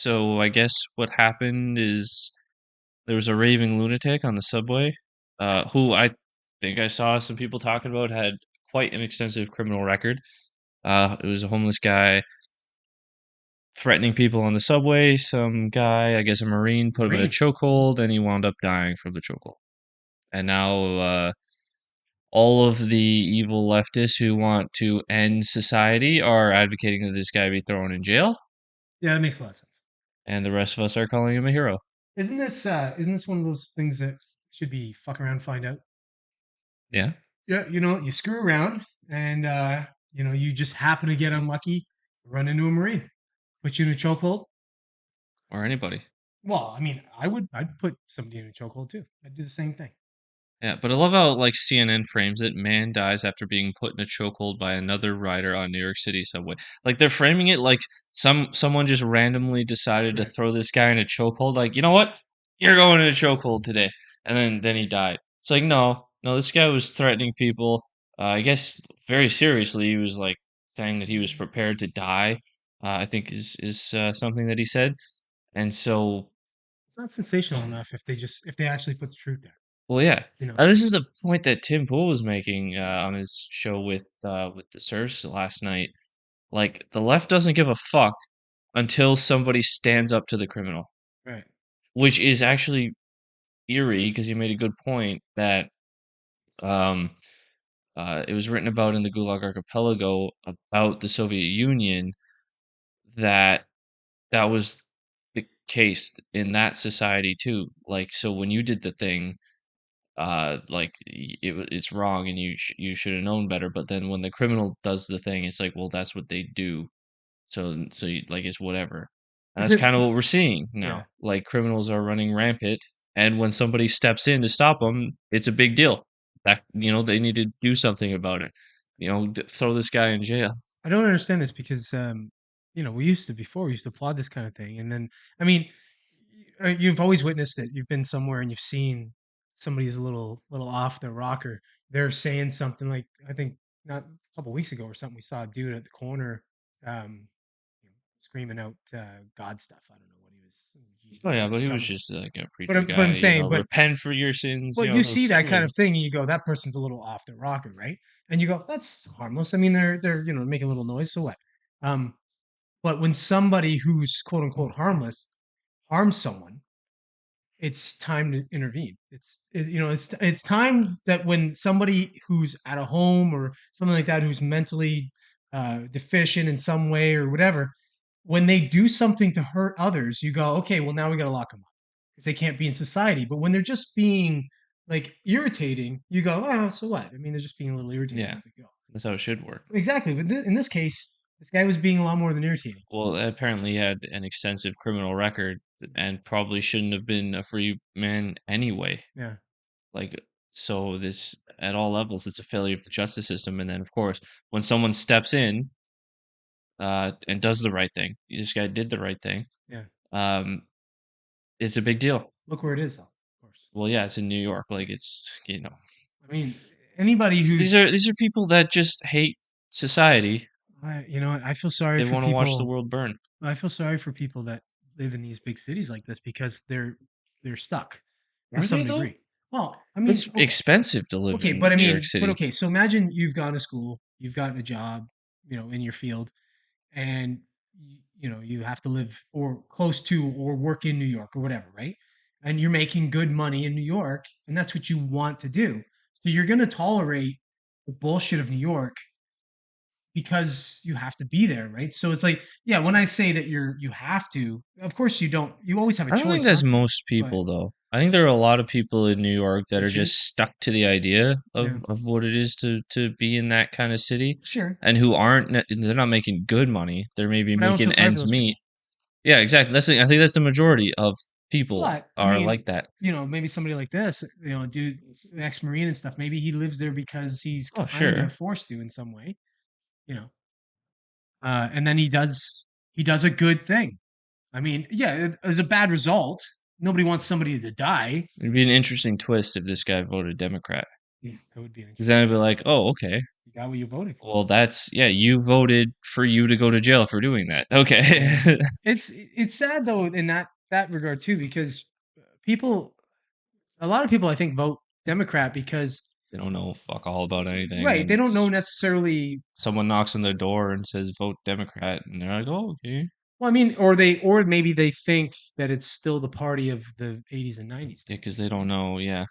So I guess what happened is there was a raving lunatic on the subway, who I think I saw some people talking about had quite an extensive criminal record. It was a homeless guy threatening people on the subway. Some guy, I guess a Marine, put him in a Marine. chokehold, and he wound up dying from the chokehold. And now all of the evil leftists who want to end society are advocating that this guy be thrown in jail, Yeah, that makes a lot of sense. and the rest of us are calling him a hero. Isn't this one of those things that should be fuck around and find out? Yeah, Yeah, you screw around and you just happen to get unlucky, run into a Marine, put you in a chokehold. or anybody. Well, I mean, I'd put somebody in a chokehold too. I'd do the same thing. Yeah, but I love how like CNN frames it. Man dies after being put in a chokehold by another rider on New York City subway. Like they're framing it like someone just randomly decided to Right. throw this guy in a chokehold. Like, you know what? You're going in a chokehold today, and then he died. It's like no, this guy was threatening people. I guess very seriously. He was like saying that he was prepared to die. I think is something that he said, and so It's not sensational enough if they actually put the truth there. well, yeah. You know. This is the point that Tim Pool was making on his show with the Sirs last night. Like the left doesn't give a fuck until somebody stands up to the criminal, Right. which is actually eerie because you made a good point that um, it was written about in the Gulag Archipelago about the Soviet Union that that was the case in that society too. Like, so when you did the thing, like it's wrong and you should have known better, but then when the criminal does the thing, it's like, well, that's what they do, like it's whatever. And But that's kind of what we're seeing yeah. now. Like criminals are running rampant, and when somebody steps in to stop them, it's a big deal. That, they need to do something about it. Throw this guy in jail. I don't understand this because we used to applaud this kind of thing, and then I mean, you've always witnessed it. You've been somewhere and you've seen somebody who's a little off their rocker. They're saying something like, I think not a couple weeks ago or something. We saw a dude at the corner, um, screaming out God stuff. I don't know what he was. Oh Jesus yeah, is but he was scum. just like a But preacher I'm guy, saying, but repent for your sins, well, you see those that it kind was. of thing, and you go, that person's a little off their rocker, right? And you go, that's harmless. I mean, they're making a little noise, so what? Um, but when somebody who's quote unquote harmless harms someone, it's time to intervene. It's time that when somebody who's at a home or something like that, who's mentally deficient in some way or whatever, when they do something to hurt others, you go, okay, well now we got to lock them up because they can't be in society. But when they're just being like irritating, you go, oh, so what? I mean, they're just being a little irritating. Yeah, No big deal. that's how it should work. Exactly. But in this case, this guy was being a lot more than irritating. Well, apparently he had an extensive criminal record and probably shouldn't have been a free man anyway. Yeah. Like, so this at all levels, it's a failure of the justice system. And then, of course, when someone steps in and does the right thing, this guy did the right thing. Yeah. Um, it's a big deal. Look where it is, though, of course. Well, yeah, it's in New York. Like, I mean, anybody these who's are these are people that just hate society. I feel sorry They for want to watch the people. world burn. I feel sorry for people that live in these big cities like this because they're stuck to Are some they though? degree. Well, I mean, It's expensive to live in but I New York mean, but City. okay. So imagine you've gone to school, you've gotten a job, in your field, and you have to live or close to or work in New York or whatever, right? And you're making good money in New York, and that's what you want to do. So you're going to tolerate the bullshit of New York because you have to be there, right? So it's like, yeah, when I say that you have to, of course you don't. You always have a I don't think choice that's not to, most but people though. I think there are a lot of people in New York that are just bitches, stuck to the idea yeah, of what it is to be in that kind of city, sure, and who they're not making good money. They're maybe but I don't making feel sorry for ends those meet. people. Yeah, exactly. I think that's the majority of people But I are mean, like that. maybe somebody like this, dude, ex-marine and stuff. Maybe he lives there because he's Oh, kind of sure. forced to in some way, you know. And then he does a good thing. I mean, yeah, it's a bad result. Nobody wants somebody to die. It'd be an interesting twist if this guy voted Democrat. Yeah, that would be an 'Cause then interesting I'd be like, "Oh, okay. you got what you voted for. Well, that's yeah, you voted for you to go to jail for doing that. Okay." Yeah. It's sad though in that regard too because people a lot of people I think vote Democrat because They don't know fuck all about anything, right, they and don't know necessarily someone knocks on their door and says, "Vote Democrat," and they're like, "Oh, okay." well, I mean, or maybe they think that it's still the party of the 80s and 90s Yeah, type because thing, they don't know, yeah.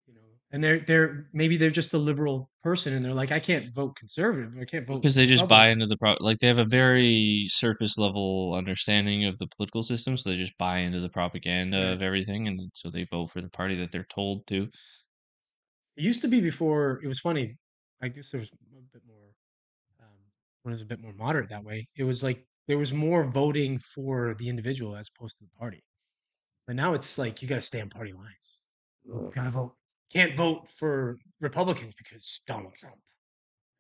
you know. And they're maybe they're just a liberal person and they're like, I can't vote conservative, I can't vote Because they just buy Republican. into the like, they have a very surface level understanding of the political system, so they just buy into the propaganda Yeah. of everything, and so they vote for the party that they're told to. It used to be before it was funny. I guess there was a bit more um, when it was a bit more moderate that way. It was like there was more voting for the individual as opposed to the party. But now it's like you got to stay on party lines. You got to vote. Can't vote for Republicans because Donald Trump,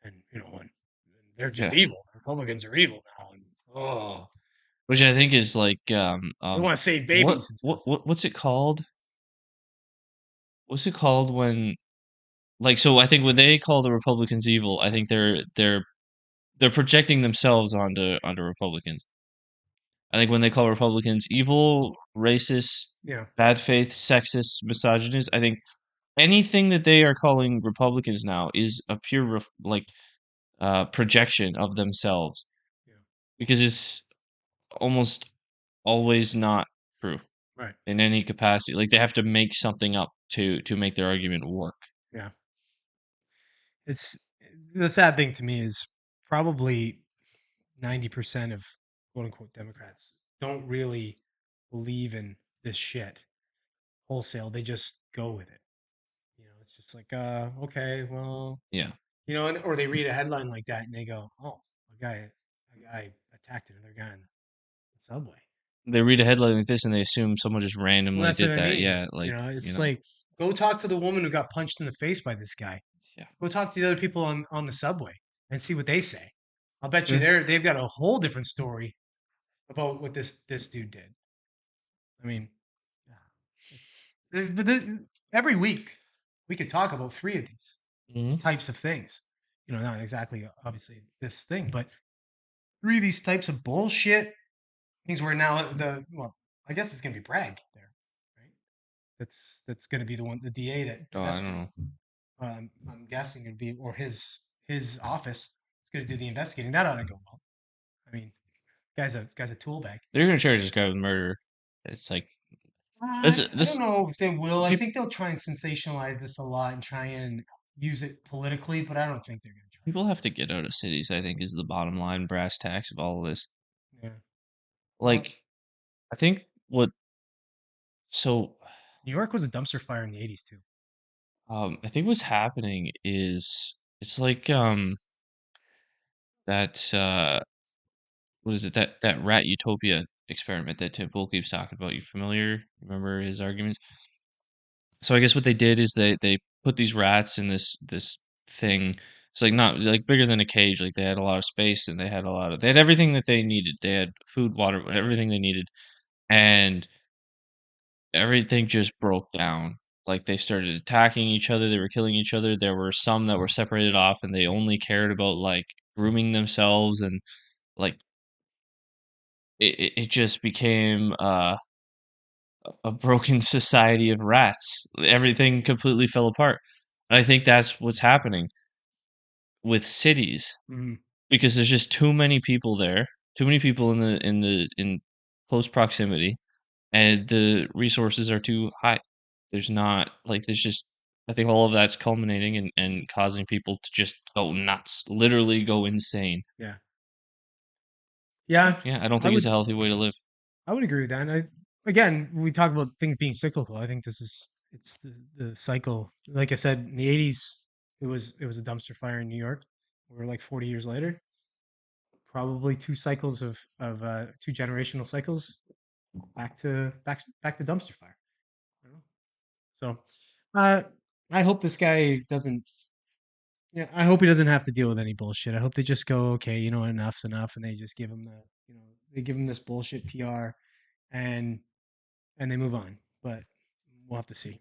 and and they're just Yeah. evil. The Republicans are evil now, and oh, Which I think is like, they want to save what babies and stuff. what's it called? What's it called when like, so I think when they call the Republicans evil, I think they're projecting themselves onto Republicans. I think when they call Republicans evil, racist, Yeah, bad faith, sexist, misogynist, I think anything that they are calling Republicans now is a pure like projection of themselves yeah, because it's almost always not true right, in any capacity. Like they have to make something up to make their argument work. yeah. It's the sad thing to me is probably 90% of quote unquote Democrats don't really believe in this shit wholesale. They just go with it. It's just like, okay, well, Yeah, or they read a headline like that and they go, oh, a guy attacked another guy in the subway. they read a headline like this and they assume someone just Well, randomly that's what did I that. mean. Yeah, like It's like, go talk to the woman who got punched in the face by this guy. yeah. Go talk to the other people on the subway and see what they say. I'll bet you Yeah. they've got a whole different story about what this dude did. I mean, yeah, but every week we could talk about three of these Mhm. types of things. Not exactly obviously this thing, but three of these types of bullshit things where now I guess it's gonna be Bragg there, right? That's gonna be the DA that Oh, I don't investigates. know. I'm guessing it'd be or his office is gonna do the investigating. That ought to go well. I mean, guy's a tool bag. They're gonna charge this guy with murder. It's like I don't this. know if they will. I People think they'll try and sensationalize this a lot and try and use it politically, but I don't think they're gonna try. people have to get out of cities. I think is the bottom line brass tacks of all of this. Yeah. Well, Like I think what so New York was a dumpster fire in the '80s too. I think what's happening is it's like that what is it that rat utopia experiment that Tim Pool keeps talking about. You familiar? Remember his arguments? So I guess what they did is they put these rats in this thing. It's like not like bigger than a cage. Like they had a lot of space and they had everything that they needed. They had food, water, everything they needed, and everything just broke down. Like they started attacking each other. They were killing each other. There were some that were separated off, and they only cared about like grooming themselves and like it just became a broken society of rats. Everything completely fell apart. And I think that's what's happening with cities Mhm. because there's just too many people there, too many people in close proximity, and the resources are too high. There's not like there's just I think all of that's culminating and causing people to just go nuts, literally go insane. Yeah. So Yeah. yeah, I don't I think it's a would healthy way to live. I would agree with that. And again, we talk about things being cyclical. I think it's the cycle. Like I said, in the '80s, it was a dumpster fire in New York. We're like 40 years later, probably two cycles of two generational cycles back to dumpster fire. You know? So, uh, I hope this guy doesn't. Yeah, I hope he doesn't have to deal with any bullshit. I hope they just go, okay, enough's enough, and they just give him they give him this bullshit PR, and and they move on. But we'll have to see.